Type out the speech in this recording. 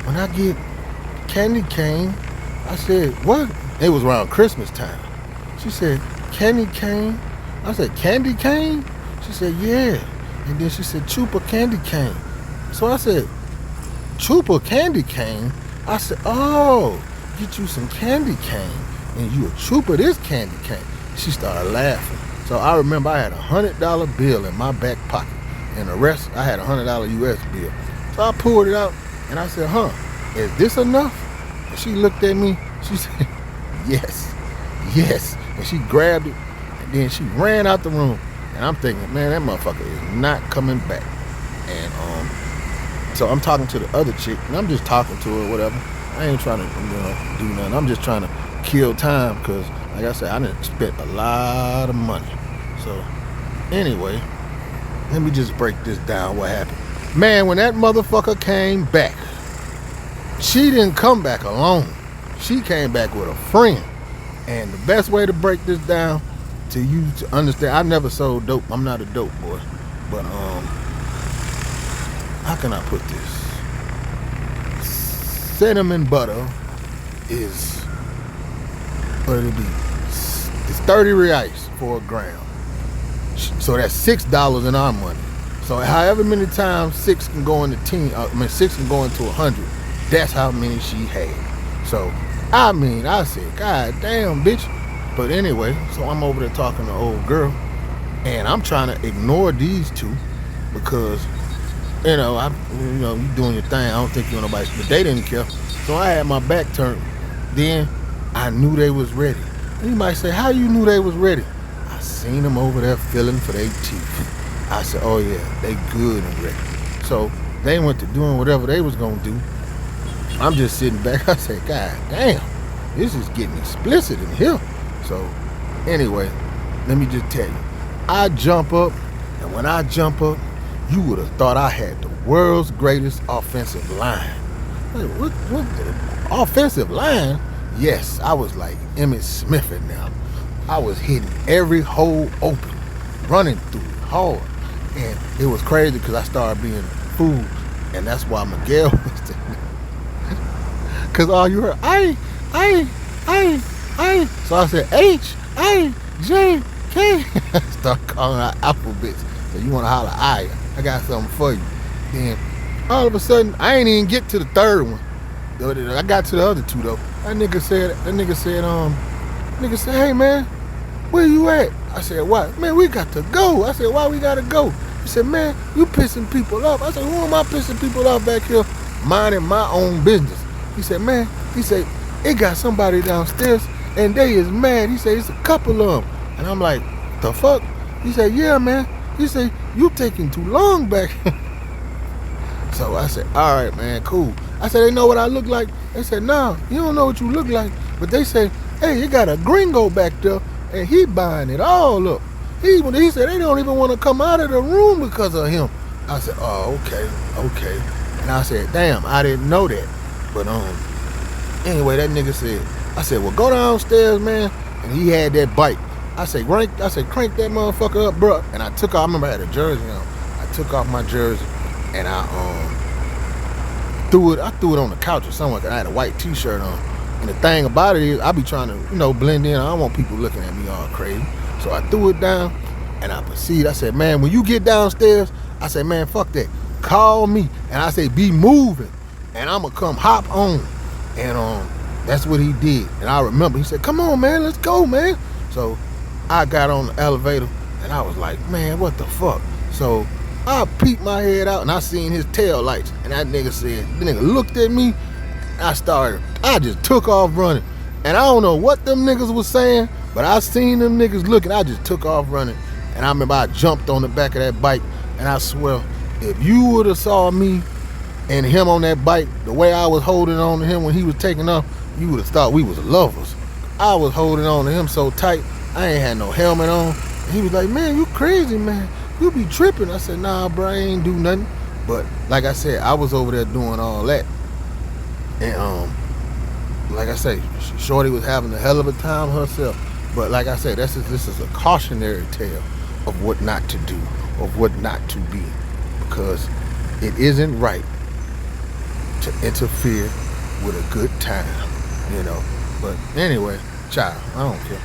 when I get candy cane, I said, what? It was around Christmas time. She said, candy cane? I said, candy cane? She said, yeah. And then she said, chupa candy cane. So I said, chupa candy cane? I said, oh, get you some candy cane. And you a chupa this candy cane. She started laughing. So I remember I had $100 bill in my back pocket. And the rest, I had $100 US bill. So I pulled it out and I said, is this enough? And she looked at me. She said, yes. And she grabbed it and then she ran out the room. And I'm thinking, man, that motherfucker is not coming back. And so I'm talking to the other chick and I'm just talking to her, whatever. I ain't trying to, do nothing. I'm just trying to kill time because, like I said, I done spent a lot of money. So anyway, let me just break this down. What happened? Man, when that motherfucker came back, she didn't come back alone. She came back with a friend. And the best way to break this down to you to understand, I never sold dope. I'm not a dope boy. But how can I put this? Cinnamon butter is, what it'll be? It's 30 reais for a gram. So that's $6 in our money. So however many times 6 can go into 10, 6 can go into 100. That's how many she had. So I said, God damn, bitch. But anyway, so I'm over there talking to old girl, and I'm trying to ignore these two because, you doing your thing. I don't think you're nobody, but they didn't care. So I had my back turned. Then I knew they was ready. And you might say, how you knew they was ready? I seen them over there feeling for their teeth. I said, oh yeah, they good and ready. So they went to doing whatever they was gonna do. I'm just sitting back. I said, God damn, this is getting explicit in here. So anyway, let me just tell you, I jump up, and when I jump up, you would have thought I had the world's greatest offensive line. Like, what the offensive line? Yes, I was like Emmitt Smith now. I was hitting every hole open, running through it hard. And it was crazy because I started being fooled. And that's why Miguel was there. Because all you heard, I. So I said, H-A-J-K. Start calling out alphabets. So you want to holler, I got something for you. Then all of a sudden, I ain't even get to the third one. I got to the other two though. That nigga said, hey man, where you at? I said, what? Man, we got to go. I said, why we gotta go? He said, man, you pissing people off. I said, who am I pissing people off back here minding my own business? He said, man, it got somebody downstairs and they is mad. He said, it's a couple of them. And I'm like, the fuck? He said, yeah, man. He said, you taking too long back. So I said, all right, man, cool. I said, they know what I look like? They said, nah, you don't know what you look like. But they say, hey, you got a gringo back there and he buying it all up. He said, they don't even want to come out of the room because of him. I said, oh, okay. And I said, damn, I didn't know that. But anyway, that nigga said, I said, well, go downstairs, man. And he had that bike. I said, crank that motherfucker up, bro. And I took off, I remember I had a jersey on. I took off my jersey and I threw it on the couch or somewhere. I had a white t-shirt on. And the thing about it is, I be trying to, blend in. I don't want people looking at me all crazy. So I threw it down and I proceeded. I said, man, when you get downstairs, I said, man, fuck that. Call me. And I said, be moving. And I'm going to come hop on. And that's what he did. And I remember, he said, come on, man, let's go, man. So I got on the elevator and I was like, man, what the fuck? So I peeped my head out and I seen his tail lights. And that nigga looked at me. I just took off running. And I don't know what them niggas was saying, but I seen them niggas looking. I just took off running. And I remember I jumped on the back of that bike. And I swear, if you would have saw me and him on that bike, the way I was holding on to him when he was taking off, you would have thought we was lovers. I was holding on to him so tight, I ain't had no helmet on. And he was like, man, you crazy, man. You be tripping. I said, nah, bro, I ain't do nothing. But like I said, I was over there doing all that. And like I say, Shorty was having a hell of a time herself. But like I said, this is a cautionary tale of what not to do, of what not to be. Because it isn't right to interfere with a good time, you know. But anyway, child, I don't care.